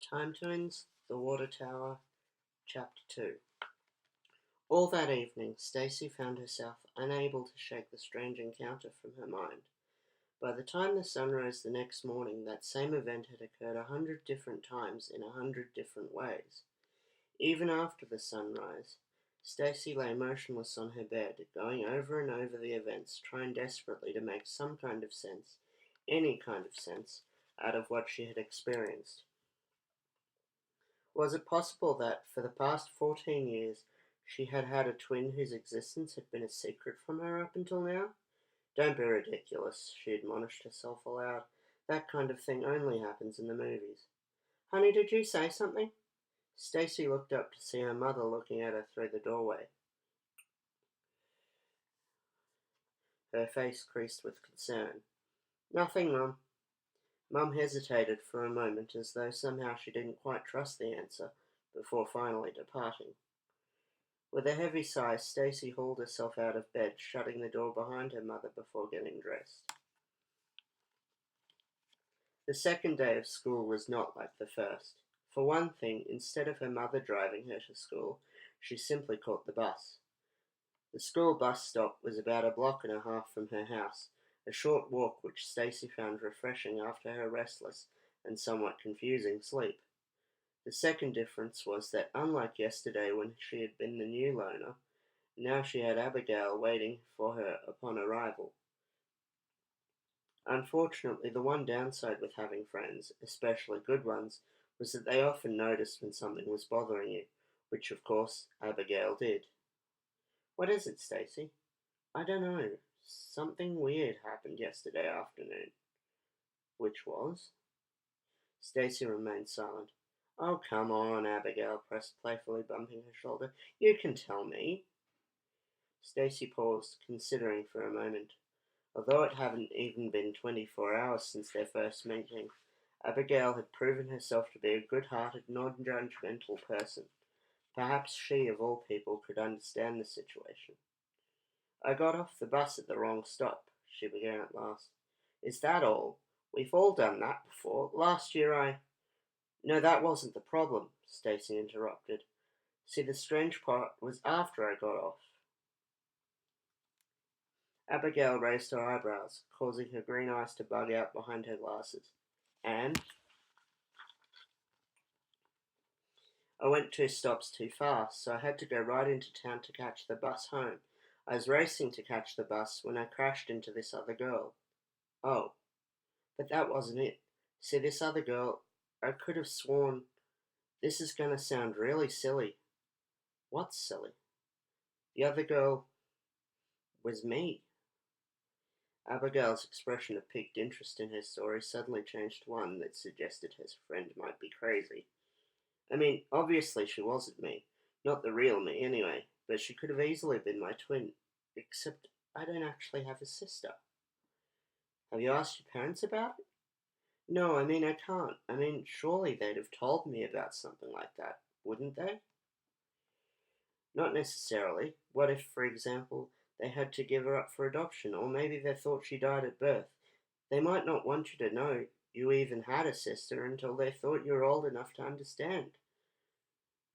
Time Twins, The Water Tower, Chapter 2. All that evening, Stacey found herself unable to shake the strange encounter from her mind. By the time the sun rose the next morning, that same event had occurred 100 different times in 100 different ways. Even after the sunrise, Stacey lay motionless on her bed, going over and over the events, trying desperately to make some kind of sense, any kind of sense, out of what she had experienced. Was it possible that, for the past 14 years, she had had a twin whose existence had been a secret from her up until now? Don't be ridiculous, she admonished herself aloud. That kind of thing only happens in the movies. Honey, did you say something? Stacey looked up to see her mother looking at her through the doorway. Her face creased with concern. Nothing, Mum. Mum hesitated for a moment as though somehow she didn't quite trust the answer, before finally departing. With a heavy sigh, Stacey hauled herself out of bed, shutting the door behind her mother before getting dressed. The second day of school was not like the first. For one thing, instead of her mother driving her to school, she simply caught the bus. The school bus stop was about a block and a half from her house, a short walk which Stacey found refreshing after her restless and somewhat confusing sleep. The second difference was that, unlike yesterday when she had been the new loner, now she had Abigail waiting for her upon arrival. Unfortunately, the one downside with having friends, especially good ones, was that they often noticed when something was bothering you, which of course Abigail did. What is it, Stacey? I don't know. Something weird happened yesterday afternoon. Which was? Stacey remained silent. Oh, come on, Abigail pressed, playfully bumping her shoulder. You can tell me. Stacey paused, considering for a moment. Although it hadn't even been 24 hours since their first meeting, Abigail had proven herself to be a good-hearted, non-judgmental person. Perhaps she, of all people, could understand the situation. I got off the bus at the wrong stop, she began at last. Is that all? We've all done that before. Last year No, that wasn't the problem, Stacey interrupted. See, the strange part was after I got off. Abigail raised her eyebrows, causing her green eyes to bug out behind her glasses. And? I went 2 stops too fast, so I had to go right into town to catch the bus home. I was racing to catch the bus when I crashed into this other girl. Oh, but that wasn't it. See, this other girl, I could have sworn. This is going to sound really silly. What's silly? The other girl was me. Abigail's expression of piqued interest in her story suddenly changed to one that suggested her friend might be crazy. I mean, obviously she wasn't me. Not the real me, anyway. But she could have easily been my twin. Except I don't actually have a sister. Have you asked your parents about it? No, I mean, I can't. I mean, surely they'd have told me about something like that, wouldn't they? Not necessarily. What if, for example, they had to give her up for adoption, or maybe they thought she died at birth? They might not want you to know you even had a sister until they thought you were old enough to understand.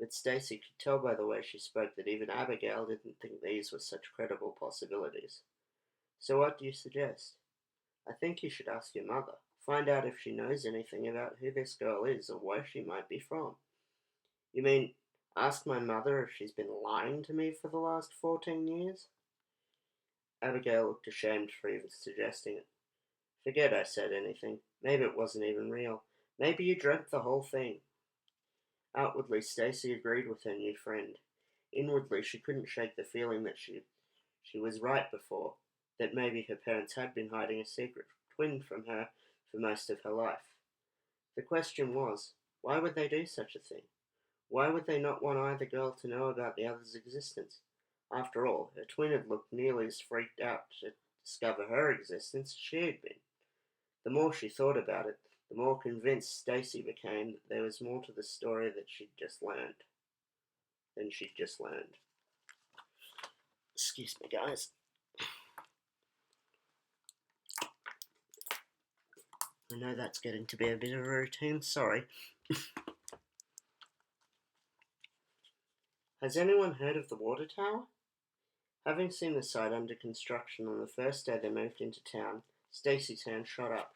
But Stacey could tell by the way she spoke that even Abigail didn't think these were such credible possibilities. So what do you suggest? I think you should ask your mother. Find out if she knows anything about who this girl is or where she might be from. You mean, ask my mother if she's been lying to me for the last 14 years? Abigail looked ashamed for even suggesting it. Forget I said anything. Maybe it wasn't even real. Maybe you dreamt the whole thing. Outwardly, Stacey agreed with her new friend. Inwardly, she couldn't shake the feeling that she was right before, that maybe her parents had been hiding a secret twin from her for most of her life. The question was, why would they do such a thing? Why would they not want either girl to know about the other's existence? After all, her twin had looked nearly as freaked out to discover her existence as she had been. The more she thought about it, the more convinced Stacey became that there was more to the story than she'd just learned. Excuse me, guys. I know that's getting to be a bit of a routine, sorry. Has anyone heard of the water tower? Having seen the site under construction on the first day they moved into town, Stacey's hand shot up,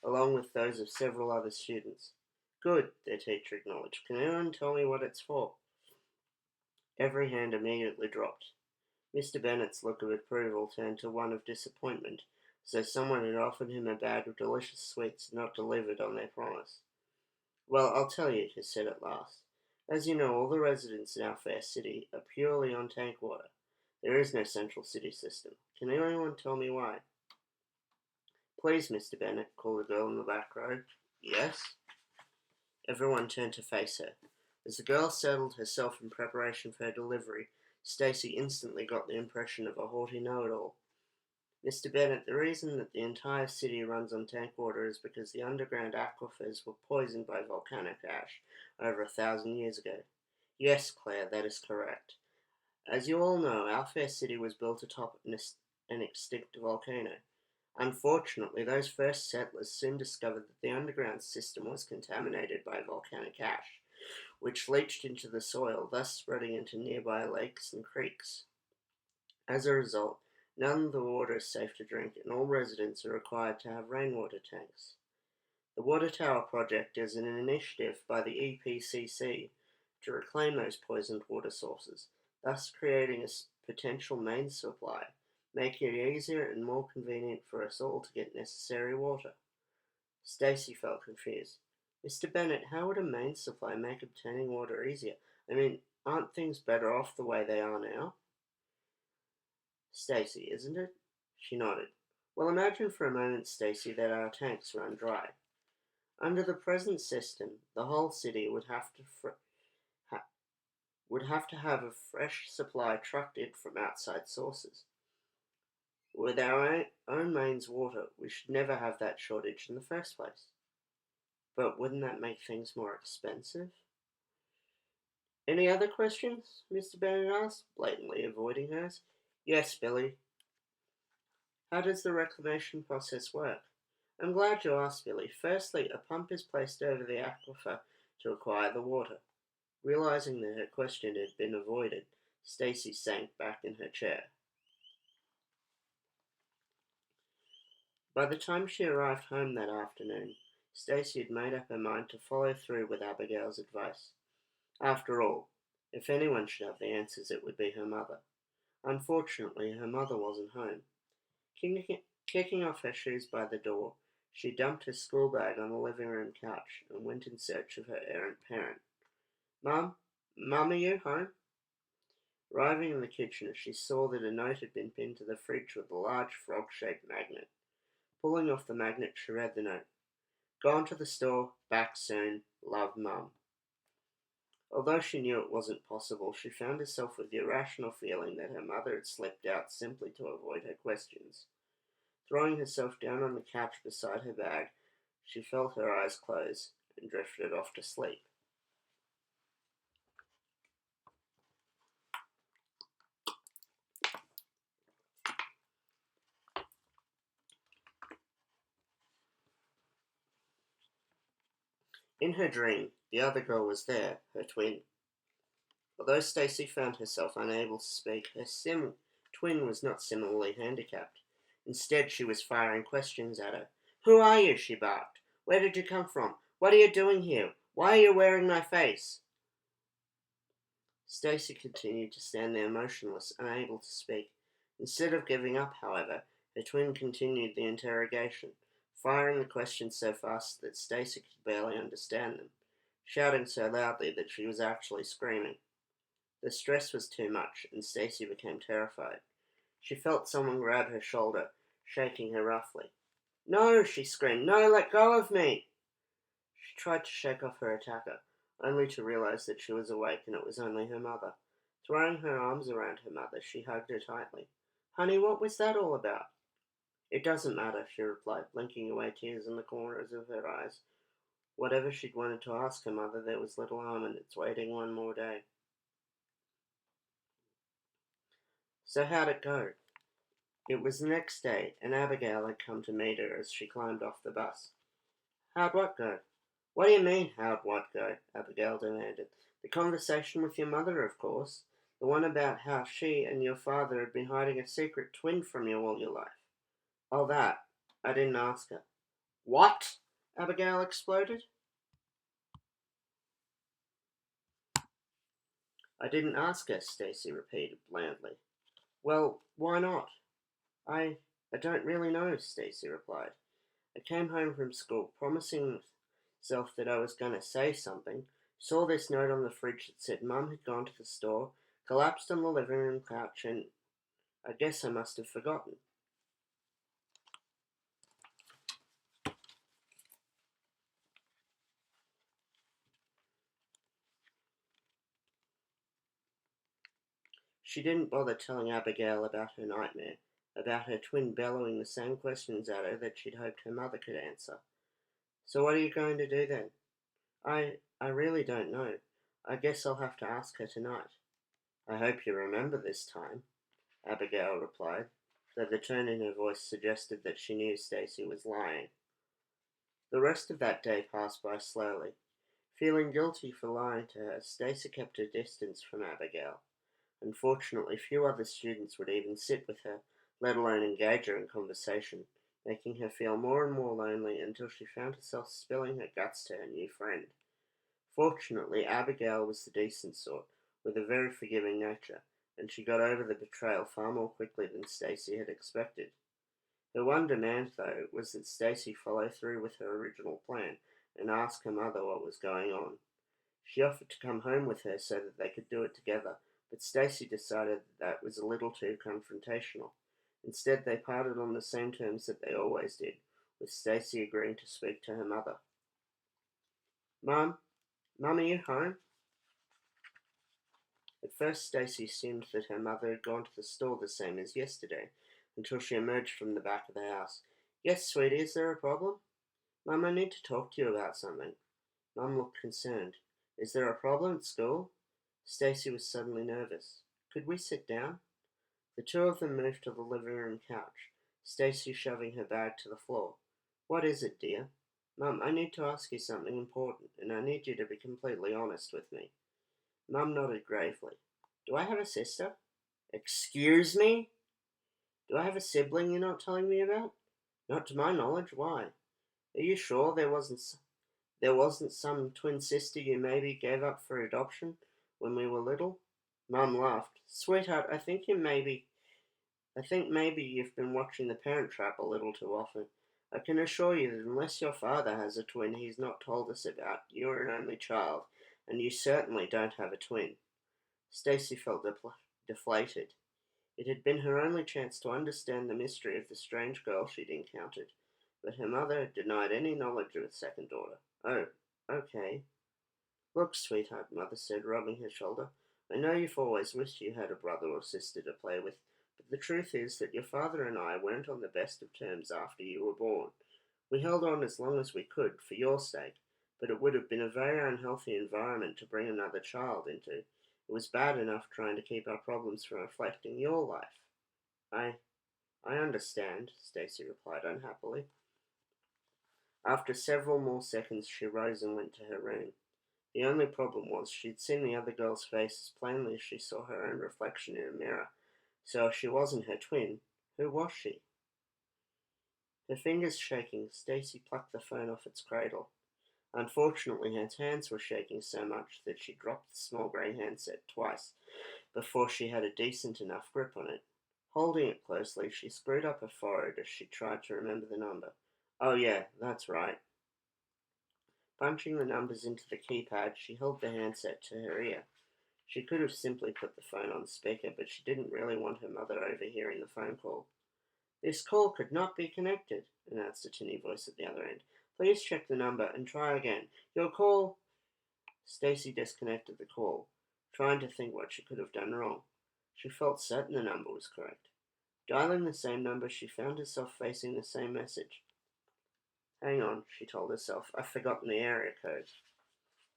along with those of several other students. Good, their teacher acknowledged. Can anyone tell me what it's for? Every hand immediately dropped. Mr. Bennet's look of approval turned to one of disappointment, as though someone had offered him a bag of delicious sweets and not delivered on their promise. Well, I'll tell you, he said at last. As you know, all the residents in our fair city are purely on tank water. There is no central city system. Can anyone tell me why? Please, Mr. Bennet, called the girl in the back row. Yes? Everyone turned to face her. As the girl settled herself in preparation for her delivery, Stacey instantly got the impression of a haughty know-it-all. Mr. Bennet, the reason that the entire city runs on tank water is because the underground aquifers were poisoned by volcanic ash over 1,000 years ago. Yes, Claire, that is correct. As you all know, our fair city was built atop an extinct volcano. Unfortunately, those first settlers soon discovered that the underground system was contaminated by volcanic ash, which leached into the soil, thus spreading into nearby lakes and creeks. As a result, none of the water is safe to drink, and all residents are required to have rainwater tanks. The Water Tower project is an initiative by the EPCC to reclaim those poisoned water sources, thus creating a potential main supply, making it easier and more convenient for us all to get necessary water. Stacey felt confused. Mr. Bennet, how would a main supply make obtaining water easier? I mean, aren't things better off the way they are now? Stacey, isn't it? She nodded. Well, imagine for a moment, Stacey, that our tanks run dry. Under the present system, the whole city would have to have a fresh supply trucked in from outside sources. With our own mains water, we should never have that shortage in the first place. But wouldn't that make things more expensive? Any other questions? Mr. Bennet asked, blatantly avoiding hers. Yes, Billy. How does the reclamation process work? I'm glad you asked, Billy. Firstly, a pump is placed over the aquifer to acquire the water. Realizing that her question had been avoided, Stacey sank back in her chair. By the time she arrived home that afternoon, Stacey had made up her mind to follow through with Abigail's advice. After all, if anyone should have the answers, it would be her mother. Unfortunately, her mother wasn't home. Kicking off her shoes by the door, she dumped her school bag on the living room couch and went in search of her errant parent. Mum, are you home? Arriving in the kitchen, she saw that a note had been pinned to the fridge with a large frog-shaped magnet. Pulling off the magnet, she read the note. Gone to the store, back soon, love Mum. Although she knew it wasn't possible, she found herself with the irrational feeling that her mother had slipped out simply to avoid her questions. Throwing herself down on the couch beside her bag, she felt her eyes close and drifted off to sleep. In her dream, the other girl was there, her twin. Although Stacey found herself unable to speak, her twin was not similarly handicapped. Instead, she was firing questions at her. Who are you? She barked. Where did you come from? What are you doing here? Why are you wearing my face? Stacey continued to stand there motionless, unable to speak. Instead of giving up, however, her twin continued the interrogation, firing the questions so fast that Stacey could barely understand them, shouting so loudly that she was actually screaming. The stress was too much, and Stacey became terrified. She felt someone grab her shoulder, shaking her roughly. No, she screamed. No, let go of me! She tried to shake off her attacker, only to realize that she was awake and it was only her mother. Throwing her arms around her mother, she hugged her tightly. Honey, what was that all about? It doesn't matter, she replied, blinking away tears in the corners of her eyes. Whatever she'd wanted to ask her mother, there was little harm in its waiting one more day. So how'd it go? It was the next day, and Abigail had come to meet her as she climbed off the bus. How'd what go? What do you mean, how'd what go? Abigail demanded. The conversation with your mother, of course. The one about how she and your father had been hiding a secret twin from you all your life. Oh, that. I didn't ask her. What? Abigail exploded. I didn't ask her, Stacey repeated blandly. Well, why not? I don't really know, Stacey replied. I came home from school promising myself that I was going to say something, saw this note on the fridge that said Mum had gone to the store, collapsed on the living room couch, and I guess I must have forgotten. She didn't bother telling Abigail about her nightmare, about her twin bellowing the same questions at her that she'd hoped her mother could answer. So what are you going to do then? I really don't know. I guess I'll have to ask her tonight. I hope you remember this time, Abigail replied, though the tone in her voice suggested that she knew Stacey was lying. The rest of that day passed by slowly. Feeling guilty for lying to her, Stacey kept her distance from Abigail. Unfortunately, few other students would even sit with her, let alone engage her in conversation, making her feel more and more lonely until she found herself spilling her guts to her new friend. Fortunately, Abigail was the decent sort, with a very forgiving nature, and she got over the betrayal far more quickly than Stacey had expected. Her one demand, though, was that Stacey follow through with her original plan and ask her mother what was going on. She offered to come home with her so that they could do it together, but Stacey decided that was a little too confrontational. Instead, they parted on the same terms that they always did, with Stacey agreeing to speak to her mother. Mum, are you home? At first, Stacey assumed that her mother had gone to the store the same as yesterday, until she emerged from the back of the house. Yes, sweetie, is there a problem? Mum, I need to talk to you about something. Mum looked concerned. Is there a problem at school? Stacey was suddenly nervous. Could we sit down? The two of them moved to the living room couch, Stacey shoving her bag to the floor. What is it, dear? Mum, I need to ask you something important, and I need you to be completely honest with me. Mum nodded gravely. Do I have a sister? Excuse me? Do I have a sibling you're not telling me about? Not to my knowledge. Why? Are you sure there wasn't some twin sister you maybe gave up for adoption when we were little? Mum laughed. Sweetheart, I think maybe you've been watching The Parent Trap a little too often. I can assure you that unless your father has a twin he's not told us about, you're an only child, and you certainly don't have a twin. Stacey felt deflated. It had been her only chance to understand the mystery of the strange girl she'd encountered, but her mother denied any knowledge of a second daughter. Oh, okay. Look, sweetheart, Mother said, rubbing her shoulder. I know you've always wished you had a brother or sister to play with, but the truth is that your father and I weren't on the best of terms after you were born. We held on as long as we could, for your sake, but it would have been a very unhealthy environment to bring another child into. It was bad enough trying to keep our problems from reflecting your life. I I understand, Stacey replied unhappily. After several more seconds she rose and went to her room. The only problem was she'd seen the other girl's face as plainly as she saw her own reflection in a mirror, so if she wasn't her twin, who was she? Her fingers shaking, Stacey plucked the phone off its cradle. Unfortunately, her hands were shaking so much that she dropped the small grey handset twice before she had a decent enough grip on it. Holding it closely, she screwed up her forehead as she tried to remember the number. Oh yeah, that's right. Punching the numbers into the keypad, she held the handset to her ear. She could have simply put the phone on speaker, but she didn't really want her mother overhearing the phone call. This call could not be connected, announced a tinny voice at the other end. Please check the number and try again. Your call. Stacey disconnected the call, trying to think what she could have done wrong. She felt certain the number was correct. Dialing the same number, she found herself facing the same message. Hang on, she told herself. I've forgotten the area code.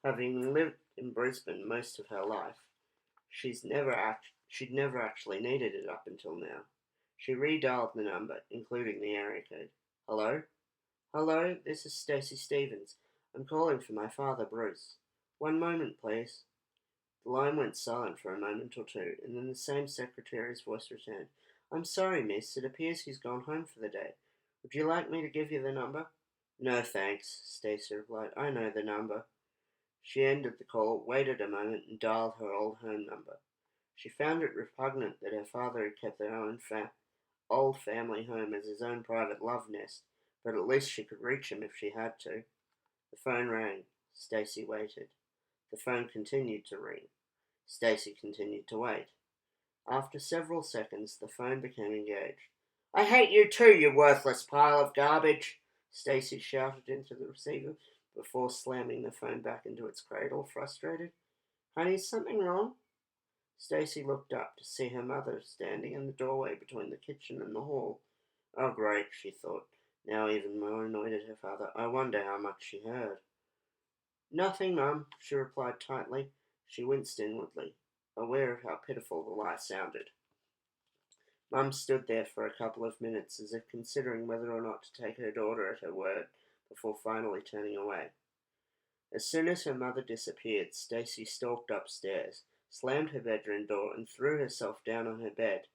Having lived in Brisbane most of her life, she'd never actually needed it up until now. She redialed the number, including the area code. Hello? Hello, this is Stacey Stevens. I'm calling for my father, Bruce. One moment, please. The line went silent for a moment or two, and then the same secretary's voice returned. I'm sorry, miss. It appears he's gone home for the day. Would you like me to give you the number? No, thanks, Stacey replied. I know the number. She ended the call, waited a moment, and dialed her old home number. She found it repugnant that her father had kept their old family home as his own private love nest, but at least she could reach him if she had to. The phone rang. Stacey waited. The phone continued to ring. Stacey continued to wait. After several seconds, the phone became engaged. I hate you too, you worthless pile of garbage, Stacey shouted into the receiver before slamming the phone back into its cradle, frustrated. Honey, is something wrong? Stacey looked up to see her mother standing in the doorway between the kitchen and the hall. Oh, great, she thought, now even more annoyed at her father. I wonder how much she heard. Nothing, Mum, she replied tightly. She winced inwardly, aware of how pitiful the lie sounded. Mum stood there for a couple of minutes as if considering whether or not to take her daughter at her word before finally turning away. As soon as her mother disappeared, Stacey stalked upstairs, slammed her bedroom door, and threw herself down on her bed.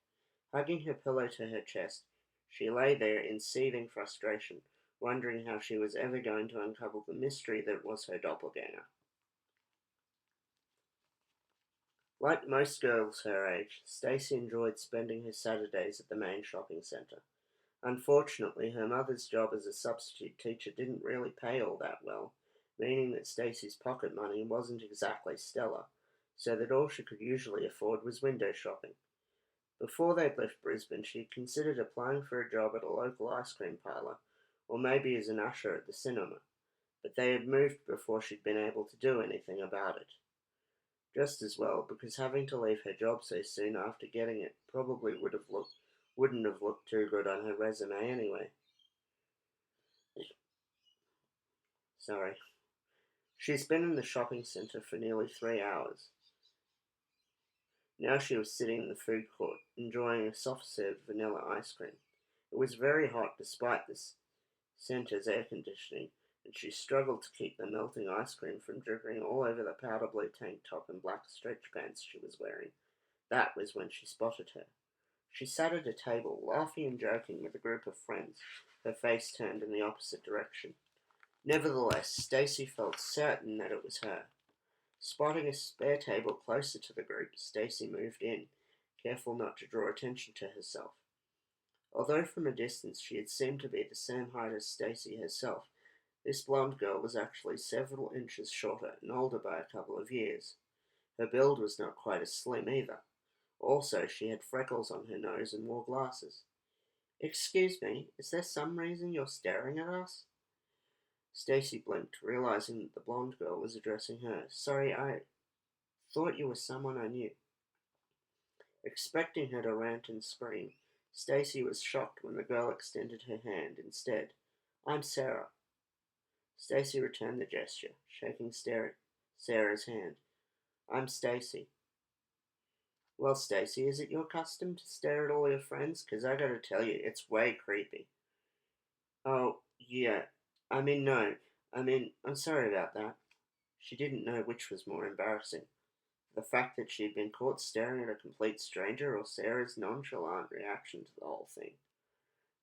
Hugging her pillow to her chest, she lay there in seething frustration, wondering how she was ever going to uncover the mystery that was her doppelganger. Like most girls her age, Stacey enjoyed spending her Saturdays at the main shopping centre. Unfortunately, her mother's job as a substitute teacher didn't really pay all that well, meaning that Stacey's pocket money wasn't exactly stellar, so that all she could usually afford was window shopping. Before they'd left Brisbane, she had considered applying for a job at a local ice cream parlour, or maybe as an usher at the cinema, but they had moved before she'd been able to do anything about it. Just as well, because having to leave her job so soon after getting it probably wouldn't have looked too good on her resume anyway. Sorry. She's been in the shopping centre for nearly 3 hours. Now she was sitting in the food court, enjoying a soft-served vanilla ice cream. It was very hot despite the centre's air conditioning, and she struggled to keep the melting ice cream from dripping all over the powder blue tank top and black stretch pants she was wearing. That was when she spotted her. She sat at a table, laughing and joking with a group of friends, her face turned in the opposite direction. Nevertheless, Stacey felt certain that it was her. Spotting a spare table closer to the group, Stacey moved in, careful not to draw attention to herself. Although from a distance she had seemed to be the same height as Stacey herself, this blonde girl was actually several inches shorter and older by a couple of years. Her build was not quite as slim either. Also, she had freckles on her nose and wore glasses. Excuse me, is there some reason you're staring at us? Stacey blinked, realizing that the blonde girl was addressing her. Sorry, I thought you were someone I knew. Expecting her to rant and scream, Stacey was shocked when the girl extended her hand instead. I'm Sarah. Stacey returned the gesture, shaking Sarah's hand. I'm Stacey. Well, Stacey, is it your custom to stare at all your friends? 'Cause I gotta tell you, it's way creepy. Oh, yeah. No. I'm sorry about that. She didn't know which was more embarrassing. The fact that she had been caught staring at a complete stranger or Sarah's nonchalant reaction to the whole thing.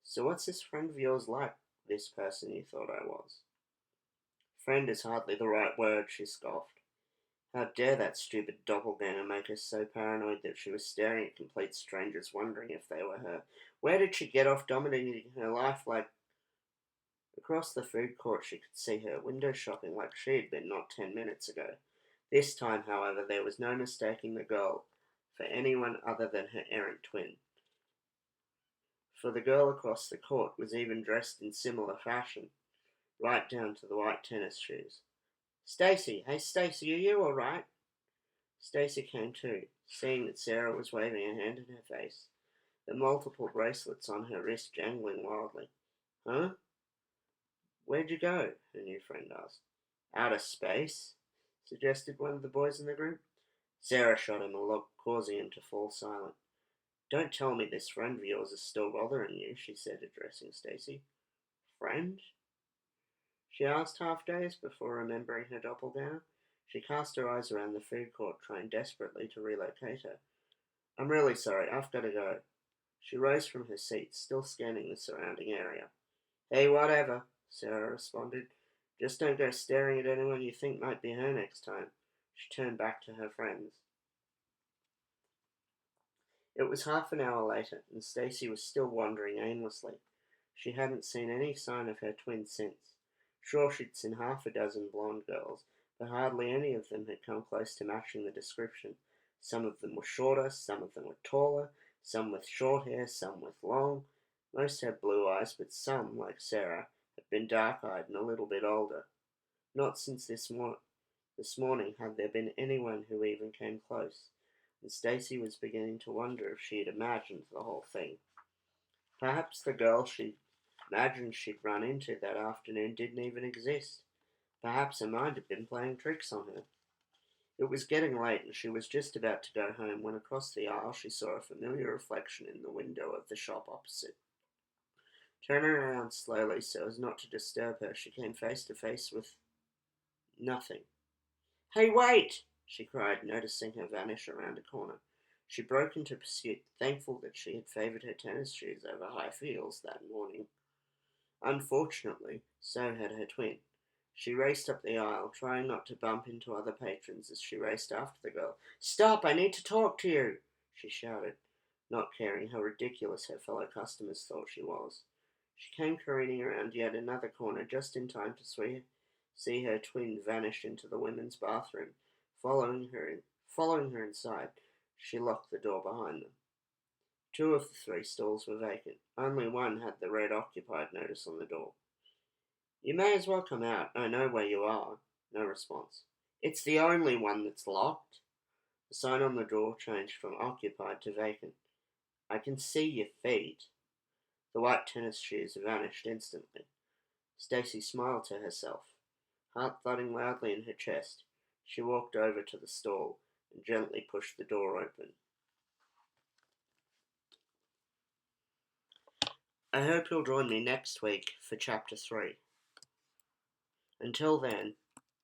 So what's this friend of yours like, this person you thought I was? Friend is hardly the right word, she scoffed. How dare that stupid doppelganger make her so paranoid that she was staring at complete strangers wondering if they were her? Where did she get off dominating her life like... Across the food court she could see her, window shopping like she had been not 10 minutes ago. This time, however, there was no mistaking the girl for anyone other than her errant twin. For the girl across the court was even dressed in similar fashion, right down to the white tennis shoes. Stacey, hey Stacey, are you alright? Stacey came to, seeing that Sarah was waving a hand in her face, the multiple bracelets on her wrist jangling wildly. Huh? Where'd you go? Her new friend asked. Outer space? Suggested one of the boys in the group. Sarah shot him a look, causing him to fall silent. Don't tell me this friend of yours is still bothering you, she said, addressing Stacey. Friend? She asked half-dazed before remembering her doppelganger. She cast her eyes around the food court, trying desperately to relocate her. I'm really sorry, I've got to go. She rose from her seat, still scanning the surrounding area. Hey, whatever, Sarah responded. Just don't go staring at anyone you think might be her next time. She turned back to her friends. It was half an hour later, and Stacey was still wandering aimlessly. She hadn't seen any sign of her twin since. Sure, she'd seen half a dozen blonde girls, but hardly any of them had come close to matching the description. Some of them were shorter, some of them were taller, some with short hair, some with long. Most had blue eyes, but some, like Sarah, had been dark-eyed and a little bit older. Not since this morning had there been anyone who even came close, and Stacey was beginning to wonder if she had imagined the whole thing. Perhaps the girl she imagined she'd run into that afternoon didn't even exist. Perhaps her mind had been playing tricks on her. It was getting late, and she was just about to go home when across the aisle she saw a familiar reflection in the window of the shop opposite. Turning around slowly so as not to disturb her, she came face to face with nothing. Hey, wait! She cried, noticing her vanish around a corner. She broke into pursuit, thankful that she had favoured her tennis shoes over high heels that morning. Unfortunately, so had her twin. She raced up the aisle, trying not to bump into other patrons as she raced after the girl. Stop! I need to talk to you! She shouted, not caring how ridiculous her fellow customers thought she was. She came careening around yet another corner just in time to see her twin vanish into the women's bathroom. Following her inside, she locked the door behind them. 2 of the 3 stalls were vacant. Only one had the red occupied notice on the door. You may as well come out. I know where you are. No response. It's the only one that's locked. The sign on the door changed from occupied to vacant. I can see your feet. The white tennis shoes vanished instantly. Stacey smiled to herself. Heart thudding loudly in her chest, she walked over to the stall and gently pushed the door open. I hope you'll join me next week for Chapter 3. Until then,